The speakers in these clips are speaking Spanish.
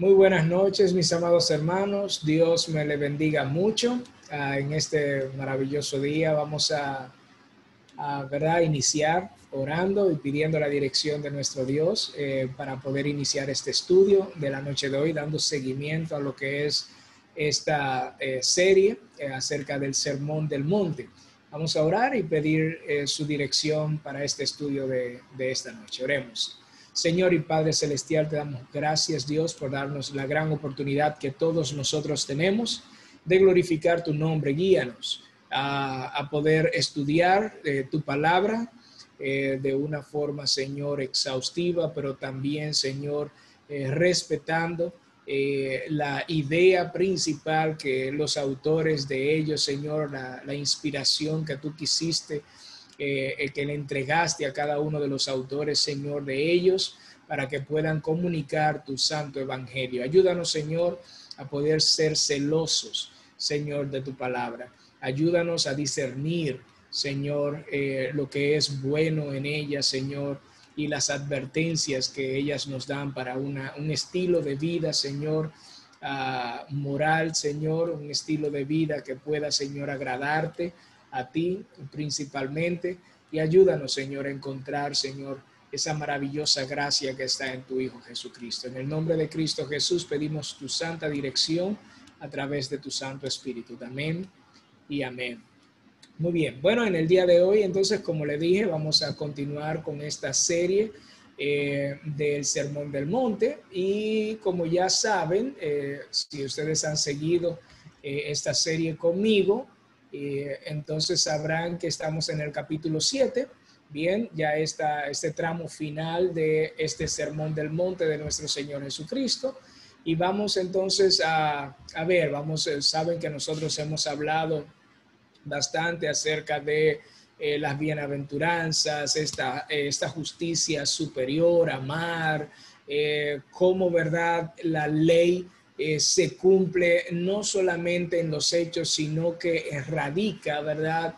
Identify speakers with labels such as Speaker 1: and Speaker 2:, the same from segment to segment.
Speaker 1: Muy buenas noches, mis amados hermanos. Dios me le bendiga mucho. En este maravilloso día vamos ¿verdad? Iniciar orando y pidiendo la dirección de nuestro Dios para poder iniciar este estudio de la noche de hoy, dando seguimiento a lo que es esta serie acerca del Sermón del Monte. Vamos a orar y pedir su dirección para este estudio de esta noche. Oremos. Señor y Padre Celestial, te damos gracias, Dios, por darnos la gran oportunidad que todos nosotros tenemos de glorificar tu nombre. Guíanos a poder estudiar tu palabra de una forma, Señor, exhaustiva, pero también, Señor, respetando la idea principal que los autores de ellos, Señor, la inspiración que tú quisiste, que le entregaste a cada uno de los autores, Señor, de ellos, para que puedan comunicar tu santo evangelio. Ayúdanos, Señor, a poder ser celosos, Señor, de tu palabra. Ayúdanos a discernir, Señor, lo que es bueno en ella, Señor, y las advertencias que ellas nos dan para un estilo de vida, Señor, moral, Señor, un estilo de vida que pueda, Señor, agradarte a ti principalmente. Y ayúdanos, Señor, a encontrar, Señor, esa maravillosa gracia que está en tu Hijo Jesucristo. En el nombre de Cristo Jesús pedimos tu santa dirección a través de tu Santo Espíritu. Amén y amén. Muy bien, bueno, en el día de hoy, entonces, como le dije, vamos a continuar con esta serie del Sermón del Monte. Y como ya saben, si ustedes han seguido esta serie conmigo, entonces sabrán que estamos en el capítulo 7. Bien, ya está este tramo final de este Sermón del Monte de nuestro Señor Jesucristo. Y vamos entonces a ver, saben que nosotros hemos hablado bastante acerca de las bienaventuranzas, esta justicia superior, amar, cómo, verdad, la ley se cumple no solamente en los hechos, sino que radica, verdad,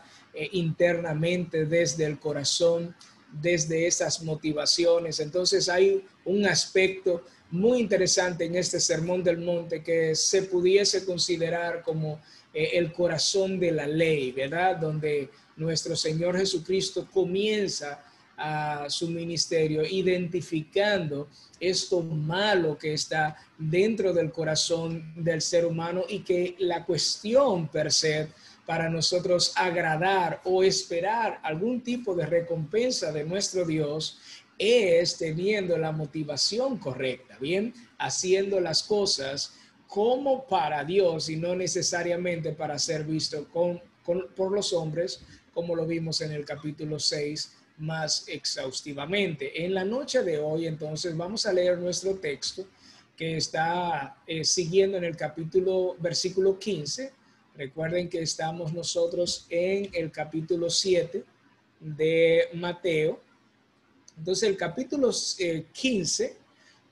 Speaker 1: internamente desde el corazón, desde esas motivaciones. Entonces hay un aspecto muy interesante en este Sermón del Monte que se pudiese considerar como el corazón de la ley, ¿verdad? Donde nuestro Señor Jesucristo comienza a su ministerio identificando esto malo que está dentro del corazón del ser humano y que la cuestión per se para nosotros agradar o esperar algún tipo de recompensa de nuestro Dios es teniendo la motivación correcta, bien, haciendo las cosas como para Dios y no necesariamente para ser visto por los hombres, como lo vimos en el capítulo 6 más exhaustivamente. En la noche de hoy, entonces, vamos a leer nuestro texto que está siguiendo en el versículo 15. Recuerden que estamos nosotros en el capítulo 7 de Mateo. Entonces, el capítulo 15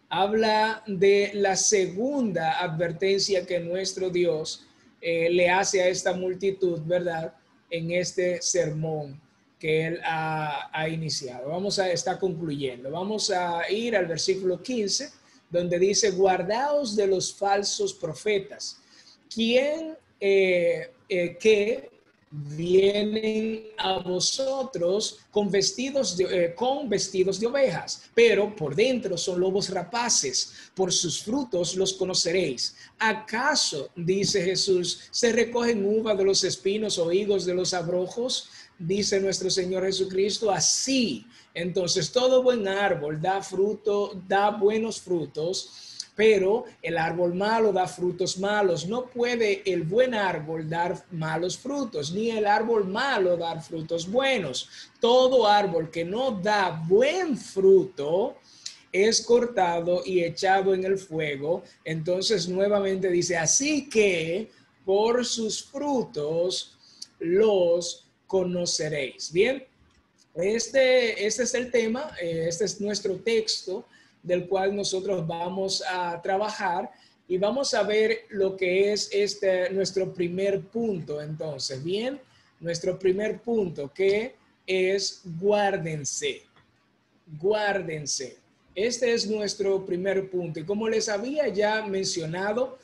Speaker 1: habla de la segunda advertencia que nuestro Dios le hace a esta multitud, ¿verdad? En este sermón que él ha iniciado. Está concluyendo. Vamos a ir al versículo 15, donde dice, guardaos de los falsos profetas, quien que vienen a vosotros con vestidos de ovejas, pero por dentro son lobos rapaces. Por sus frutos los conoceréis. ¿Acaso, dice Jesús, se recogen uvas de los espinos o higos de los abrojos? Dice nuestro Señor Jesucristo. Así, entonces, todo buen árbol da fruto, da buenos frutos, pero el árbol malo da frutos malos. No puede el buen árbol dar malos frutos, ni el árbol malo dar frutos buenos. Todo árbol que no da buen fruto es cortado y echado en el fuego. Entonces nuevamente dice, así que por sus frutos los conoceréis. Bien, este es el tema, este es nuestro texto del cual nosotros vamos a trabajar y vamos a ver lo que es nuestro primer punto. Entonces, bien, nuestro primer punto que es guárdense. Este es nuestro primer punto. Y como les había ya mencionado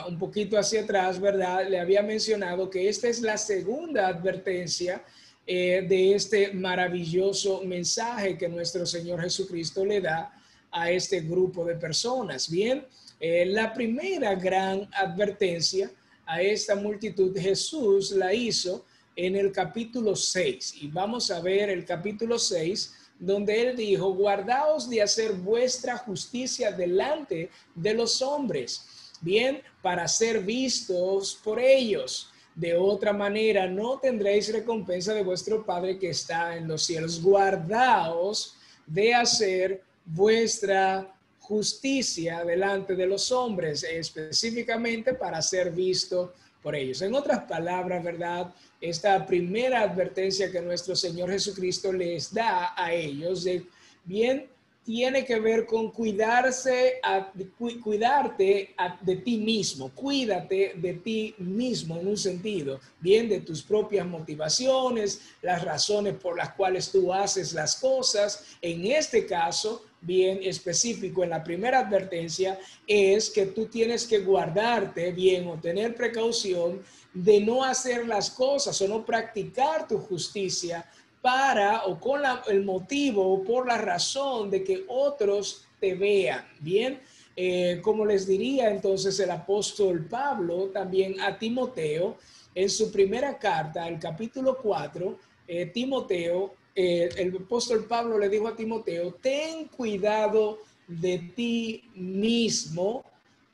Speaker 1: un poquito hacia atrás, ¿verdad? Le había mencionado que esta es la segunda advertencia de este maravilloso mensaje que nuestro Señor Jesucristo le da a este grupo de personas. Bien, la primera gran advertencia a esta multitud Jesús la hizo en el capítulo 6. Y vamos a ver el capítulo 6, donde él dijo: guardaos de hacer vuestra justicia delante de los hombres, bien, para ser vistos por ellos. De otra manera no tendréis recompensa de vuestro Padre que está en los cielos. Guardaos de hacer vuestra justicia delante de los hombres, específicamente para ser visto por ellos. En otras palabras, ¿verdad? Esta primera advertencia que nuestro Señor Jesucristo les da a ellos, bien, tiene que ver con cuidarte de ti mismo. Cuídate de ti mismo en un sentido, bien, de tus propias motivaciones, las razones por las cuales tú haces las cosas. En este caso, bien específico, en la primera advertencia, es que tú tienes que guardarte bien o tener precaución de no hacer las cosas o no practicar tu justicia para o con el motivo o por la razón de que otros te vean. Bien, como les diría entonces el apóstol Pablo también a Timoteo en su primera carta, el capítulo 4, Timoteo, el apóstol Pablo le dijo a Timoteo: ten cuidado de ti mismo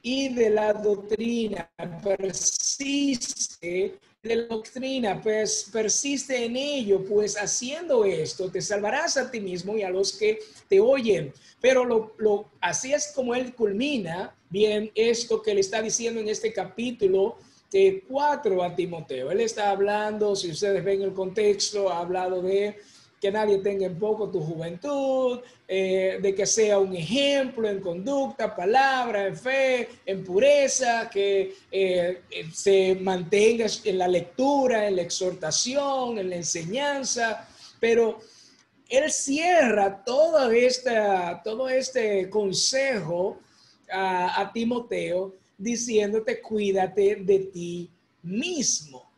Speaker 1: y de la doctrina, persiste de la doctrina, pues persiste en ello, pues haciendo esto te salvarás a ti mismo y a los que te oyen. Pero así es como él culmina bien esto que le está diciendo en este capítulo 4 a Timoteo. Él está hablando, si ustedes ven el contexto, ha hablado de que nadie tenga en poco tu juventud, de que sea un ejemplo en conducta, palabra, en fe, en pureza, que se mantenga en la lectura, en la exhortación, en la enseñanza. Pero él cierra todo este consejo a Timoteo diciéndote: cuídate de ti mismo.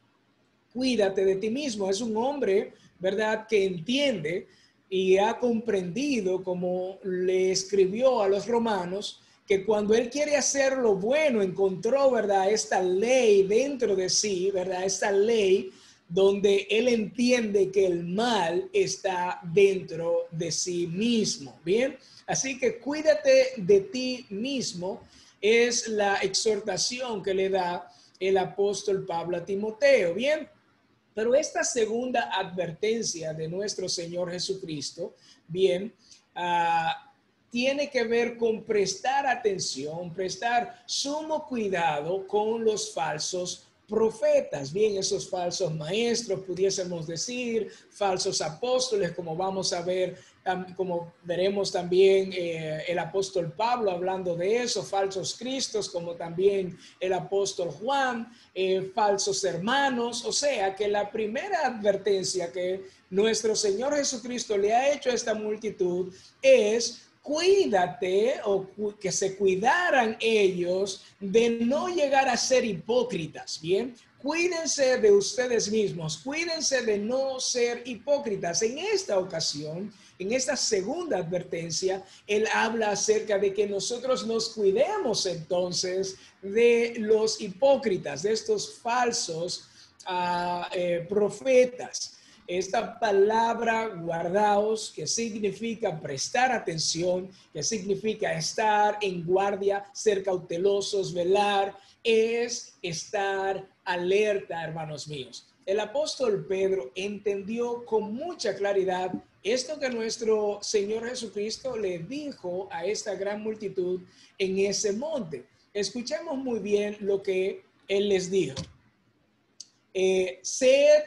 Speaker 1: Cuídate de ti mismo. Es un hombre, ¿verdad?, que entiende y ha comprendido, como le escribió a los romanos, que cuando él quiere hacer lo bueno, encontró, ¿verdad?, esta ley dentro de sí, ¿verdad?, esta ley donde él entiende que el mal está dentro de sí mismo. Bien, así que cuídate de ti mismo es la exhortación que le da el apóstol Pablo a Timoteo. Bien, pero esta segunda advertencia de nuestro Señor Jesucristo, bien, tiene que ver con prestar atención, prestar sumo cuidado con los falsos profetas. Bien, esos falsos maestros, pudiésemos decir, falsos apóstoles, como vamos a ver, como veremos también el apóstol Pablo hablando de eso, falsos cristos, como también el apóstol Juan, falsos hermanos. O sea que la primera advertencia que nuestro Señor Jesucristo le ha hecho a esta multitud es: cuídate, o que se cuidaran ellos de no llegar a ser hipócritas. Bien, cuídense de ustedes mismos, cuídense de no ser hipócritas. En esta ocasión, en esta segunda advertencia, él habla acerca de que nosotros nos cuidemos entonces de los hipócritas, de estos falsos profetas. Esta palabra guardaos, que significa prestar atención, que significa estar en guardia, ser cautelosos, velar, es estar alerta, hermanos míos. El apóstol Pedro entendió con mucha claridad esto que nuestro Señor Jesucristo le dijo a esta gran multitud en ese monte. Escuchemos muy bien lo que él les dijo. Sed,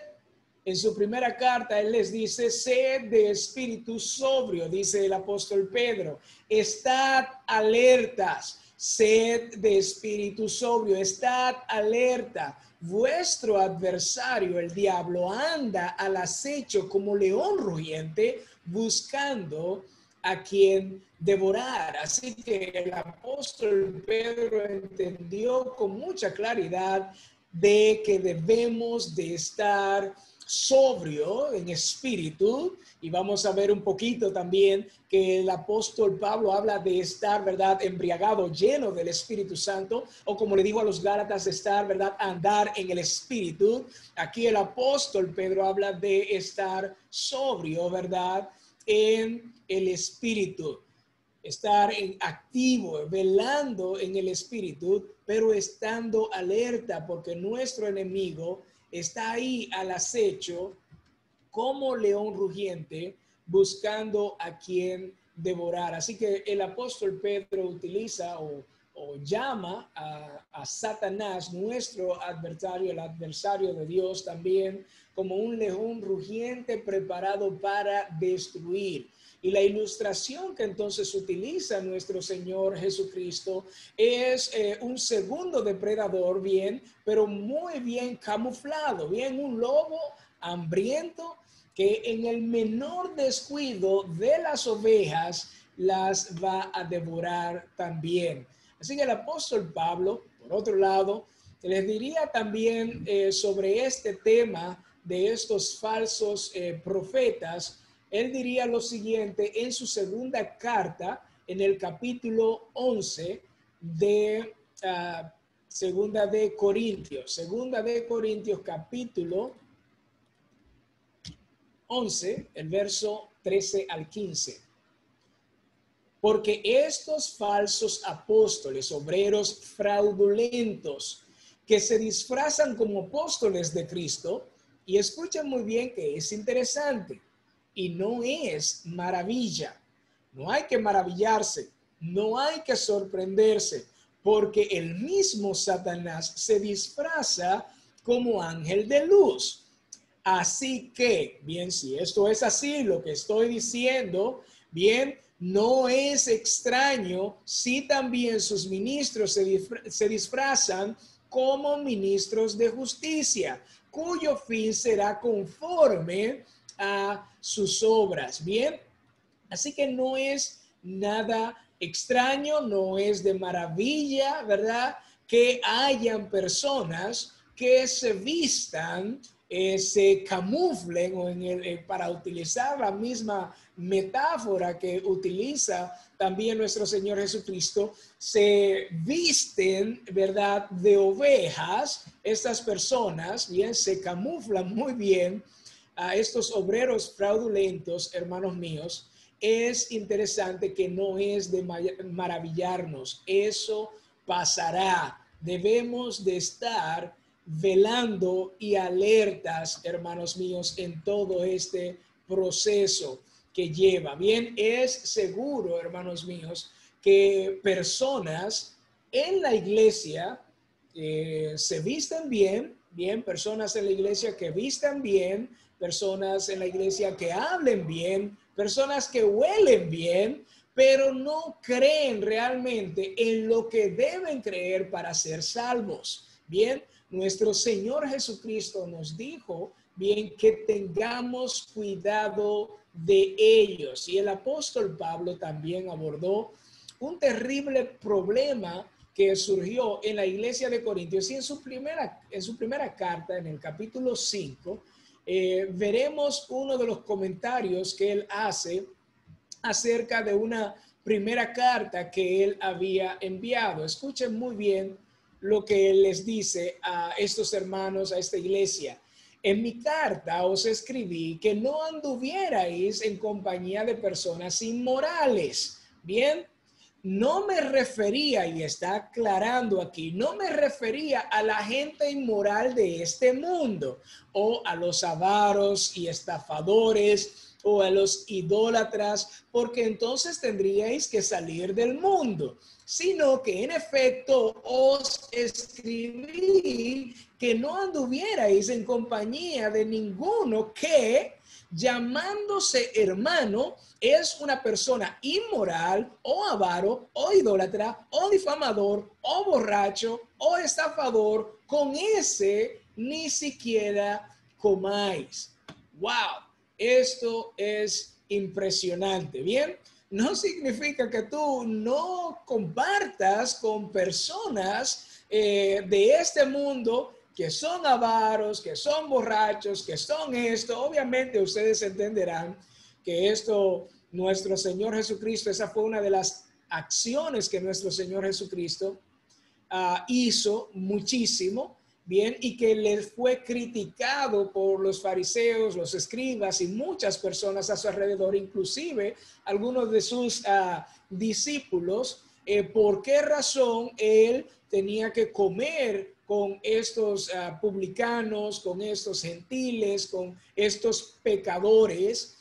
Speaker 1: en su primera carta, él les dice: sed de espíritu sobrio, dice el apóstol Pedro. Estad alertas, sed de espíritu sobrio, estad alerta. Vuestro adversario, el diablo, anda al acecho como león rugiente, buscando a quien devorar. Así que el apóstol Pedro entendió con mucha claridad de que debemos de estar sobrio en espíritu, y vamos a ver un poquito también que el apóstol Pablo habla de estar, ¿verdad?, embriagado, lleno del Espíritu Santo, o como le dijo a los Gálatas, estar, ¿verdad?, andar en el Espíritu. Aquí el apóstol Pedro habla de estar sobrio, ¿verdad?, en el Espíritu. Estar en activo, velando en el Espíritu, pero estando alerta, porque nuestro enemigo está ahí al acecho como león rugiente, buscando a quien devorar. Así que el apóstol Pedro utiliza o llama a Satanás, nuestro adversario, el adversario de Dios también, como un león rugiente preparado para destruir. Y la ilustración que entonces utiliza nuestro Señor Jesucristo es un segundo depredador, bien, pero muy bien camuflado, bien, un lobo hambriento que en el menor descuido de las ovejas las va a devorar también. Así que el apóstol Pablo, por otro lado, les diría también sobre este tema de estos falsos profetas. Él diría lo siguiente en su segunda carta, en el capítulo 11 de segunda de Corintios capítulo 11, el verso 13 al 15. Porque estos falsos apóstoles, obreros fraudulentos, que se disfrazan como apóstoles de Cristo, y escuchen muy bien que es interesante, y no es maravilla, no hay que maravillarse, no hay que sorprenderse, porque el mismo Satanás se disfraza como ángel de luz. Así que, bien, si esto es así, lo que estoy diciendo, bien, no es extraño si también sus ministros se disfrazan como ministros de justicia, cuyo fin será conforme a sus obras. Bien, así que no es nada extraño, no es de maravilla, ¿verdad?, que hayan personas que se vistan, se camuflen, o para utilizar la misma metáfora que utiliza también nuestro Señor Jesucristo, se visten, ¿verdad?, de ovejas. Estas personas, bien, se camuflan muy bien a estos obreros fraudulentos, hermanos míos. Es interesante que no es de maravillarnos, eso pasará. Debemos de estar velando y alertas, hermanos míos, en todo este proceso que lleva. Bien, es seguro, hermanos míos, que personas en la iglesia se visten bien, personas en la iglesia que vistan bien, personas en la iglesia que hablen bien, personas que huelen bien, pero no creen realmente en lo que deben creer para ser salvos. Bien, nuestro Señor Jesucristo nos dijo, bien, que tengamos cuidado de ellos. Y el apóstol Pablo también abordó un terrible problema que surgió en la iglesia de Corintios, y en su primera carta, en el capítulo 5, veremos uno de los comentarios que él hace acerca de una primera carta que él había enviado. Escuchen muy bien lo que él les dice a estos hermanos, a esta iglesia. En mi carta os escribí que no anduvierais en compañía de personas inmorales. Bien, no me refería, y está aclarando aquí, no me refería a la gente inmoral de este mundo, o a los avaros y estafadores, o a los idólatras, porque entonces tendríais que salir del mundo, sino que en efecto os escribí que no anduvierais en compañía de ninguno que, llamándose hermano, es una persona inmoral o avaro o idólatra o difamador o borracho o estafador. Con ese ni siquiera comáis. Wow, esto es impresionante. Bien, no significa que tú no compartas con personas de este mundo que son avaros, que son borrachos, que son esto. Obviamente ustedes entenderán que esto, nuestro Señor Jesucristo, esa fue una de las acciones que nuestro Señor Jesucristo hizo muchísimo, bien, y que le fue criticado por los fariseos, los escribas y muchas personas a su alrededor, inclusive algunos de sus discípulos, por qué razón él tenía que comer con estos publicanos, con estos gentiles, con estos pecadores.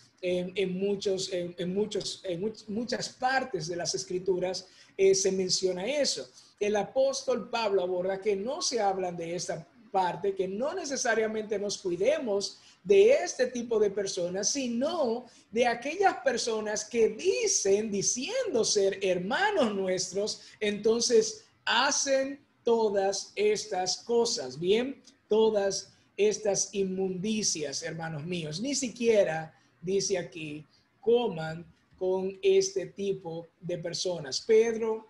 Speaker 1: Muchas partes de las escrituras se menciona eso. El apóstol Pablo aborda que no se hablan de esta parte, que no necesariamente nos cuidemos de este tipo de personas, sino de aquellas personas que diciendo ser hermanos nuestros, entonces hacen todas estas cosas, bien, todas estas inmundicias, hermanos míos. Ni siquiera, dice aquí, coman con este tipo de personas. Pedro,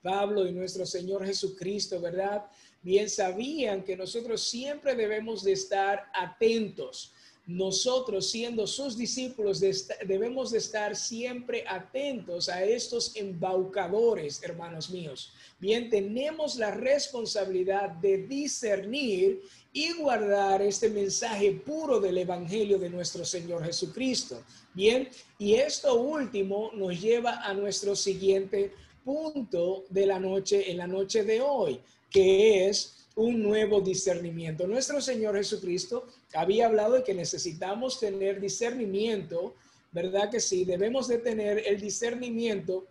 Speaker 1: Pablo y nuestro Señor Jesucristo, ¿verdad? Bien sabían que nosotros siempre debemos de estar atentos. Nosotros, siendo sus discípulos, debemos de estar siempre atentos a estos embaucadores, hermanos míos. Bien, tenemos la responsabilidad de discernir y guardar este mensaje puro del Evangelio de nuestro Señor Jesucristo. Bien, y esto último nos lleva a nuestro siguiente punto de la noche, en la noche de hoy, que es un nuevo discernimiento. Nuestro Señor Jesucristo había hablado de que necesitamos tener discernimiento, ¿verdad que sí? Debemos de tener el discernimiento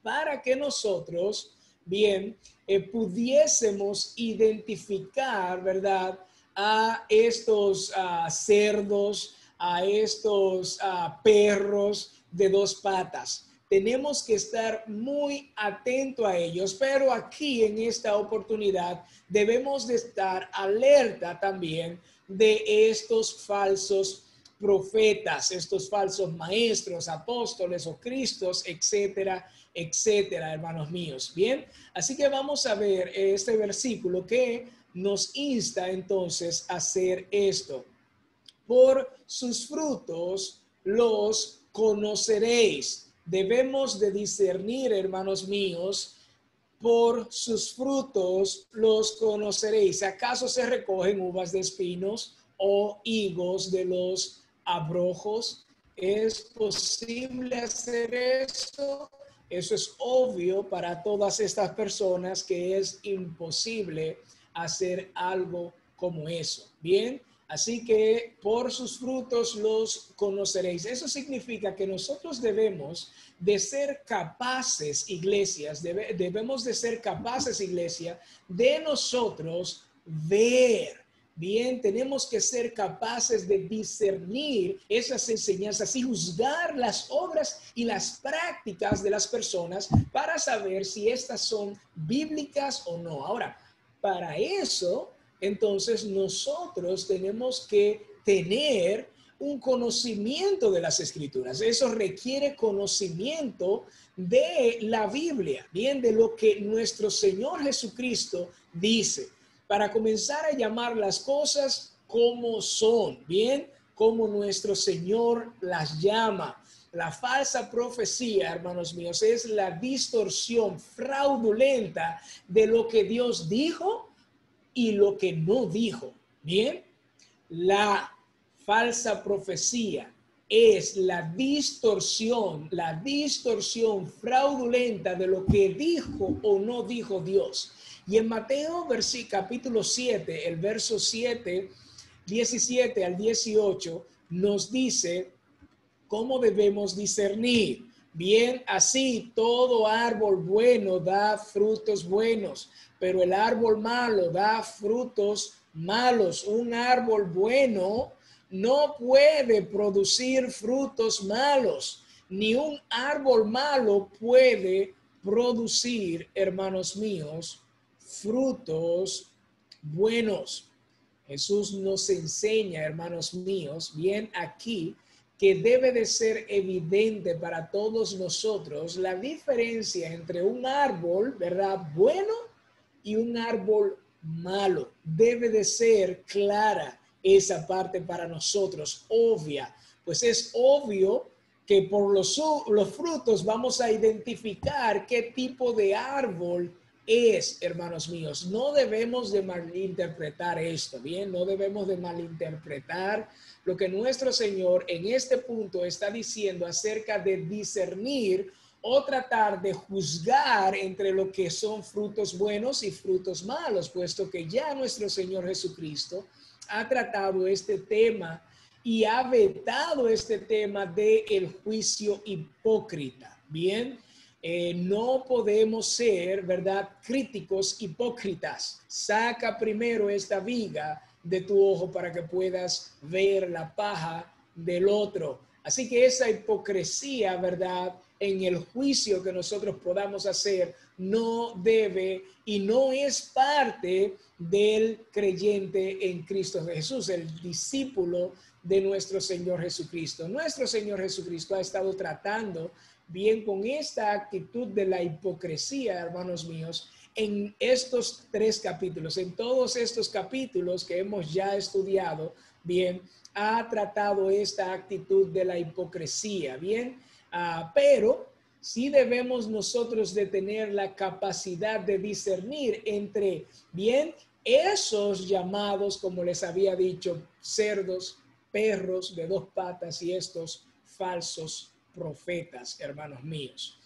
Speaker 1: para que nosotros, bien, pudiésemos identificar, ¿verdad? A estos cerdos, a estos perros de dos patas. Tenemos que estar muy atentos a ellos, pero aquí en esta oportunidad debemos de estar alerta también de estos falsos profetas, estos falsos maestros, apóstoles o cristos, etcétera, etcétera, hermanos míos. Bien, así que vamos a ver este versículo que nos insta entonces a hacer esto. Por sus frutos los conoceréis. Debemos de discernir, hermanos míos, por sus frutos los conoceréis. ¿Acaso se recogen uvas de espinos o higos de los abrojos? ¿Es posible hacer eso? Eso es obvio para todas estas personas que es imposible hacer algo como eso. Bien, así que por sus frutos los conoceréis. Eso significa que nosotros debemos de ser capaces, iglesias, debemos de ser capaces, iglesia, de nosotros ver. Bien, tenemos que ser capaces de discernir esas enseñanzas y juzgar las obras y las prácticas de las personas para saber si estas son bíblicas o no. Ahora, para eso, entonces nosotros tenemos que tener un conocimiento de las escrituras. Eso requiere conocimiento de la Biblia, bien, de lo que nuestro Señor Jesucristo dice, para comenzar a llamar las cosas como son, bien, como nuestro Señor las llama. La falsa profecía, hermanos míos, es la distorsión fraudulenta de lo que Dios dijo y lo que no dijo. Bien, la falsa profecía es la distorsión fraudulenta de lo que dijo o no dijo Dios. Y en Mateo capítulo 7, el verso 7, 17 al 18, nos dice cómo debemos discernir. Bien, así todo árbol bueno da frutos buenos, pero el árbol malo da frutos malos. Un árbol bueno no puede producir frutos malos, ni un árbol malo puede producir, hermanos míos, frutos buenos. Jesús nos enseña, hermanos míos, bien aquí, que debe de ser evidente para todos nosotros la diferencia entre un árbol, ¿verdad?, bueno y un árbol malo. Debe de ser clara esa parte para nosotros, obvia, pues es obvio que por los frutos vamos a identificar qué tipo de árbol es, hermanos míos. No debemos de malinterpretar esto, ¿bien? No debemos de malinterpretar lo que nuestro Señor en este punto está diciendo acerca de discernir o tratar de juzgar entre lo que son frutos buenos y frutos malos, puesto que ya nuestro Señor Jesucristo ha tratado este tema y ha vetado este tema del juicio hipócrita. Bien, no podemos ser, ¿verdad?, críticos hipócritas. Saca primero esta viga de tu ojo para que puedas ver la paja del otro. Así que esa hipocresía, ¿verdad?, en el juicio que nosotros podamos hacer no debe y no es parte del creyente en Cristo Jesús, el discípulo de nuestro Señor Jesucristo. Nuestro Señor Jesucristo ha estado tratando bien con esta actitud de la hipocresía, hermanos míos, en estos 3 capítulos, en todos estos capítulos que hemos ya estudiado, bien, ha tratado esta actitud de la hipocresía, bien, pero sí debemos nosotros de tener la capacidad de discernir entre, bien, esos llamados, como les había dicho, cerdos, perros de 2 patas y estos falsos profetas, hermanos míos.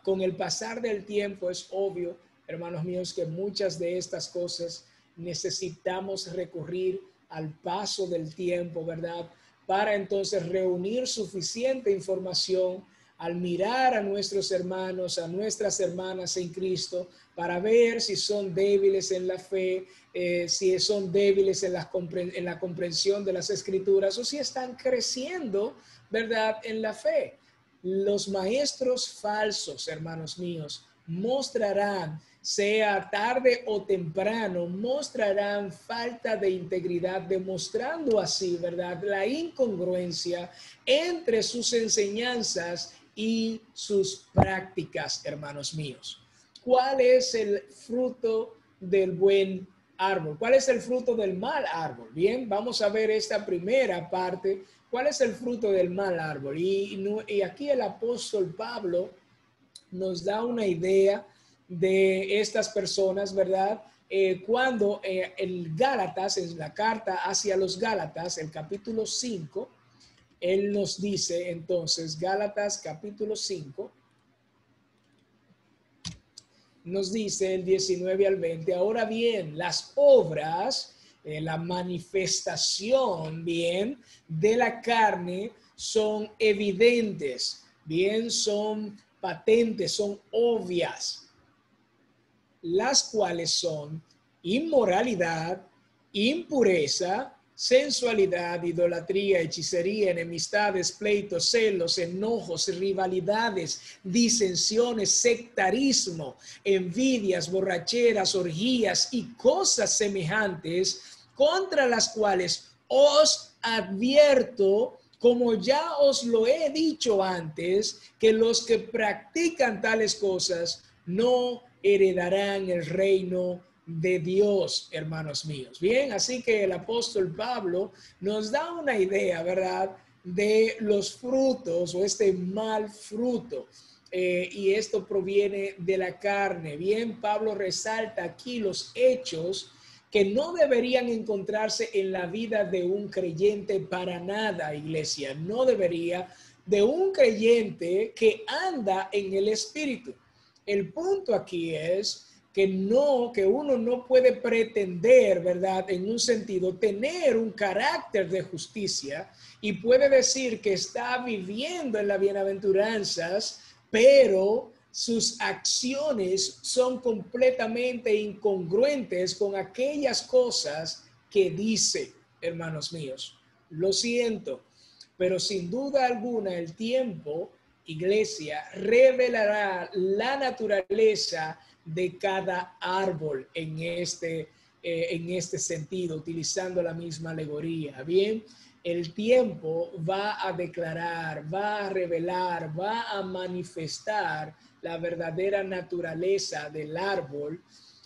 Speaker 1: Con el pasar del tiempo es obvio, hermanos míos, que muchas de estas cosas necesitamos recurrir al paso del tiempo, ¿verdad?, para entonces reunir suficiente información al mirar a nuestros hermanos, a nuestras hermanas en Cristo, para ver si son débiles en la fe, si son débiles en la comprensión de las Escrituras o si están creciendo, ¿verdad?, en la fe. Los maestros falsos, hermanos míos, mostrarán, sea tarde o temprano, mostrarán falta de integridad, demostrando así, ¿verdad?, la incongruencia entre sus enseñanzas y sus prácticas, hermanos míos. ¿Cuál es el fruto del buen árbol? ¿Cuál es el fruto del mal árbol? Bien, vamos a ver esta primera parte. ¿Cuál es el fruto del mal árbol? Y aquí el apóstol Pablo nos da una idea de estas personas, ¿verdad? Cuando el Gálatas, en la carta hacia los Gálatas, el capítulo 5, él nos dice entonces, Gálatas capítulo 5, nos dice el 19 al 20, ahora bien, las obras, la manifestación, bien, de la carne son evidentes, bien, son patentes, son obvias, las cuales son inmoralidad, impureza, sensualidad, idolatría, hechicería, enemistades, pleitos, celos, enojos, rivalidades, disensiones, sectarismo, envidias, borracheras, orgías y cosas semejantes, contra las cuales os advierto, como ya os lo he dicho antes, que los que practican tales cosas no heredarán el reino de Dios, hermanos míos. Bien, así que el apóstol Pablo nos da una idea, ¿verdad?, de los frutos o este mal fruto. Y esto proviene de la carne. Bien, Pablo resalta aquí los hechos que no deberían encontrarse en la vida de un creyente para nada, iglesia. No debería de un creyente que anda en el Espíritu. El punto aquí es que uno no puede pretender, ¿verdad?, en un sentido, tener un carácter de justicia y puede decir que está viviendo en las bienaventuranzas, pero sus acciones son completamente incongruentes con aquellas cosas que dice, hermanos míos. Lo siento, pero sin duda alguna el tiempo, iglesia, revelará la naturaleza de cada árbol en este sentido, utilizando la misma alegoría. Bien, el tiempo va a declarar, va a revelar, va a manifestar la verdadera naturaleza del árbol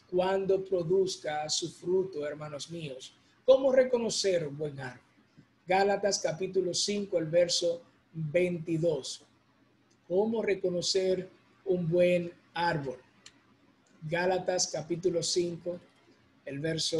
Speaker 1: cuando produzca su fruto, hermanos míos. ¿Cómo reconocer un buen árbol? Gálatas capítulo 5, el verso 22. ¿Cómo reconocer un buen árbol? Gálatas capítulo 5, el verso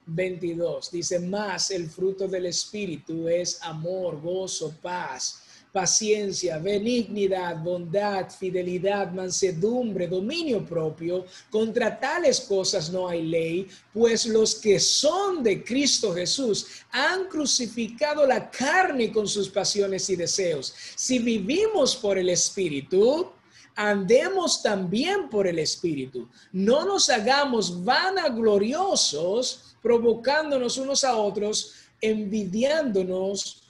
Speaker 1: 22. Dice, más el fruto del Espíritu es amor, gozo, paz, paciencia, benignidad, bondad, fidelidad, mansedumbre, dominio propio. Contra tales cosas no hay ley, pues los que son de Cristo Jesús han crucificado la carne con sus pasiones y deseos. Si vivimos por el Espíritu, andemos también por el Espíritu. No nos hagamos vanagloriosos, provocándonos unos a otros, envidiándonos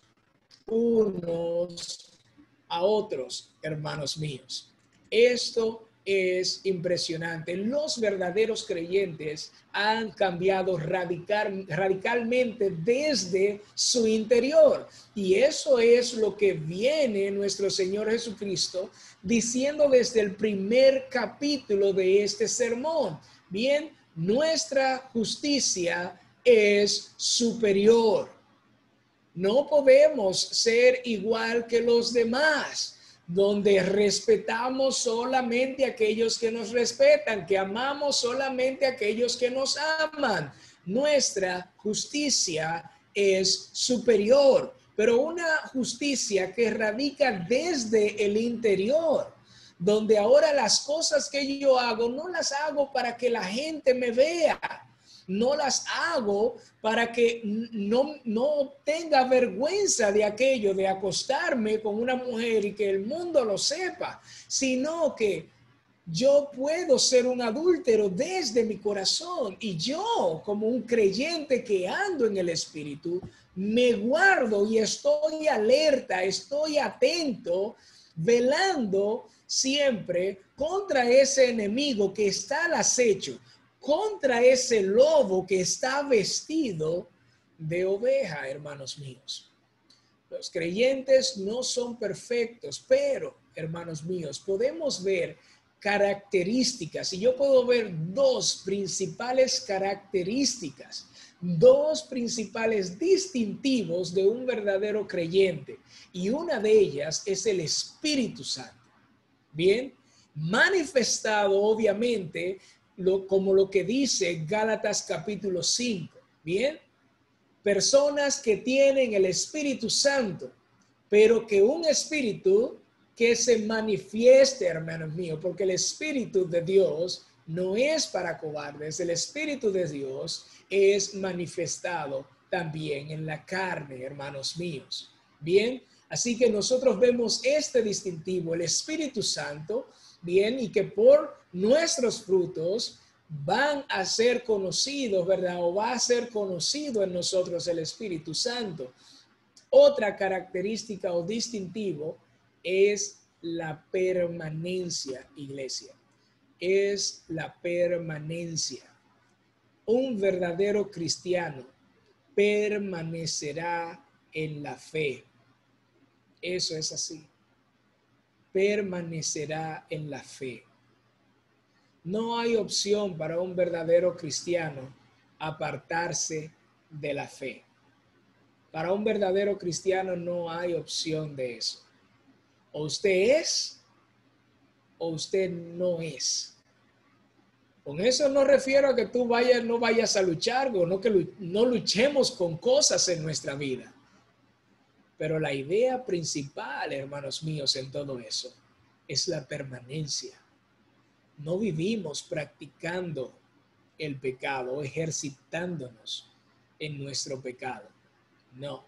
Speaker 1: unos a otros, hermanos míos. Esto es impresionante. Los verdaderos creyentes han cambiado radicalmente desde su interior. Y eso es lo que viene nuestro Señor Jesucristo diciendo desde el primer capítulo de este sermón. Bien, nuestra justicia es superior. No podemos ser igual que los demás, donde respetamos solamente a aquellos que nos respetan, que amamos solamente a aquellos que nos aman. Nuestra justicia es superior, pero una justicia que radica desde el interior, donde ahora las cosas que yo hago no las hago para que la gente me vea. No las hago para que no tenga vergüenza de aquello, de acostarme con una mujer y que el mundo lo sepa, sino que yo puedo ser un adúltero desde mi corazón y yo, como un creyente que ando en el Espíritu, me guardo y estoy alerta, estoy atento, velando siempre contra ese enemigo que está al acecho, contra ese lobo que está vestido de oveja, hermanos míos. Los creyentes no son perfectos, pero, hermanos míos, podemos ver características, y yo puedo ver dos principales características, dos principales distintivos de un verdadero creyente, y una de ellas es el Espíritu Santo. Bien, manifestado obviamente como lo que dice Gálatas capítulo 5. Bien, personas que tienen el Espíritu Santo, pero que un espíritu que se manifieste, hermanos míos, porque el Espíritu de Dios no es para cobardes, el Espíritu de Dios es manifestado también en la carne, hermanos míos. Bien, así que nosotros vemos este distintivo, el Espíritu Santo, bien, y que por nuestros frutos van a ser conocidos, ¿verdad? O va a ser conocido en nosotros el Espíritu Santo. Otra característica o distintivo es la permanencia, iglesia. Es la permanencia. Un verdadero cristiano permanecerá en la fe. Eso es así. Permanecerá en la fe. No hay opción para un verdadero cristiano apartarse de la fe. Para un verdadero cristiano no hay opción de eso. O usted es o usted no es. Con eso no refiero a que tú no vayas a luchar o no que no luchemos con cosas en nuestra vida. Pero la idea principal, hermanos míos, en todo eso es la permanencia. No vivimos practicando el pecado, ejercitándonos en nuestro pecado. No,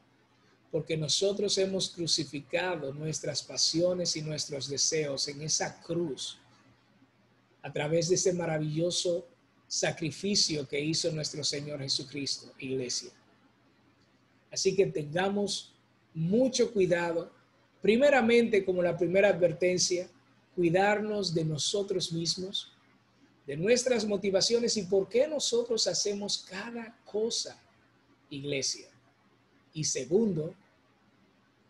Speaker 1: porque nosotros hemos crucificado nuestras pasiones y nuestros deseos en esa cruz a través de ese maravilloso sacrificio que hizo nuestro Señor Jesucristo, iglesia. Así que tengamos mucho cuidado, primeramente, como la primera advertencia, cuidarnos de nosotros mismos, de nuestras motivaciones y por qué nosotros hacemos cada cosa, iglesia. Y segundo,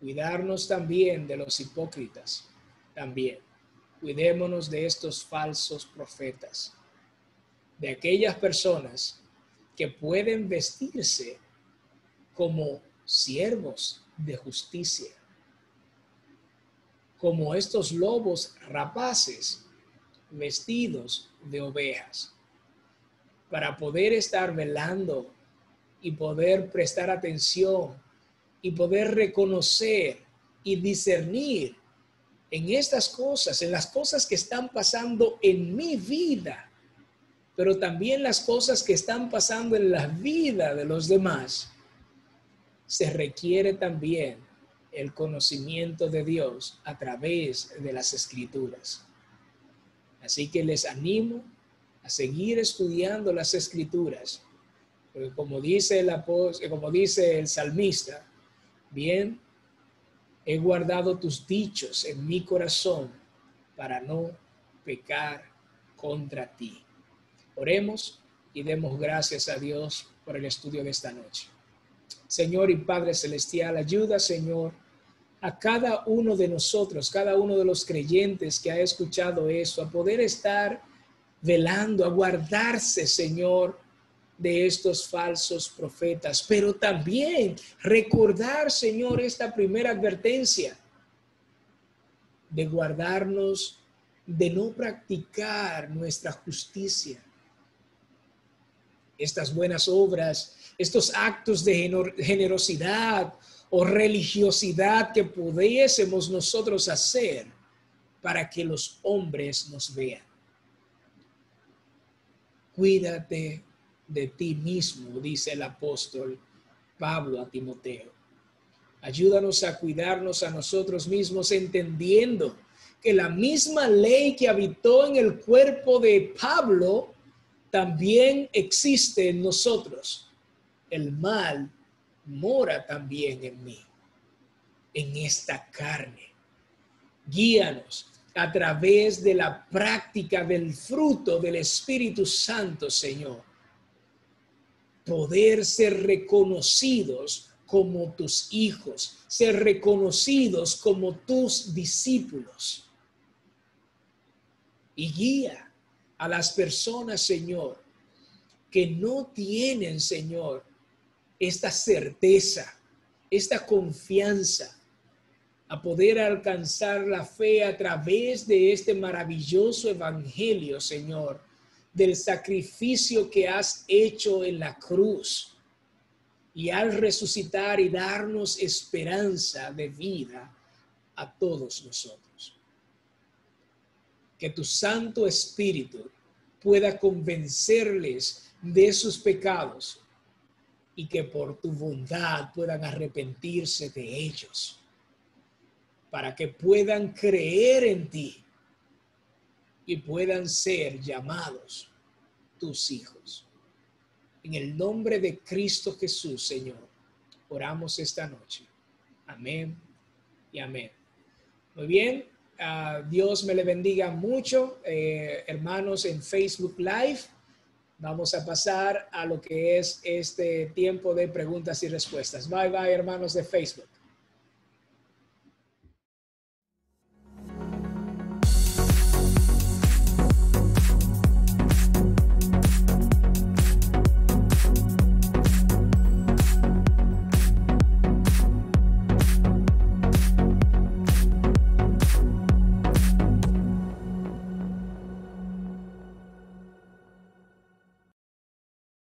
Speaker 1: cuidarnos también de los hipócritas. También, cuidémonos de estos falsos profetas, de aquellas personas que pueden vestirse como siervos de justicia, como estos lobos rapaces vestidos de ovejas, para poder estar velando y poder prestar atención y poder reconocer y discernir en estas cosas, en las cosas que están pasando en mi vida, pero también las cosas que están pasando en la vida de los demás. Se requiere también el conocimiento de Dios a través de las Escrituras. Así que les animo a seguir estudiando las Escrituras, porque como dice el salmista, bien, he guardado tus dichos en mi corazón para no pecar contra ti. Oremos y demos gracias a Dios por el estudio de esta noche. Señor y Padre Celestial, ayuda, Señor, a cada uno de nosotros, cada uno de los creyentes que ha escuchado eso, a poder estar velando, a guardarse, Señor, de estos falsos profetas, pero también recordar, Señor, esta primera advertencia de guardarnos, de no practicar nuestra justicia, estas buenas obras, estos actos de generosidad o religiosidad que pudiésemos nosotros hacer para que los hombres nos vean. Cuídate de ti mismo, dice el apóstol Pablo a Timoteo. Ayúdanos a cuidarnos a nosotros mismos, entendiendo que la misma ley que habitó en el cuerpo de Pablo también existe en nosotros. El mal mora también en mí, en esta carne. Guíanos a través de la práctica del fruto del Espíritu Santo, Señor. Poder ser reconocidos como tus hijos, ser reconocidos como tus discípulos. Y guía a las personas, Señor, que no tienen, Señor, esta certeza, esta confianza, a poder alcanzar la fe a través de este maravilloso evangelio, Señor, del sacrificio que has hecho en la cruz y al resucitar y darnos esperanza de vida a todos nosotros. Que tu Santo Espíritu pueda convencerles de sus pecados y que por tu bondad puedan arrepentirse de ellos, para que puedan creer en ti y puedan ser llamados tus hijos. En el nombre de Cristo Jesús, Señor, oramos esta noche. Amén y amén. Muy bien, Dios me le bendiga mucho, hermanos en Facebook Live. Vamos a pasar a lo que es este tiempo de preguntas y respuestas. Bye, bye, hermanos de Facebook.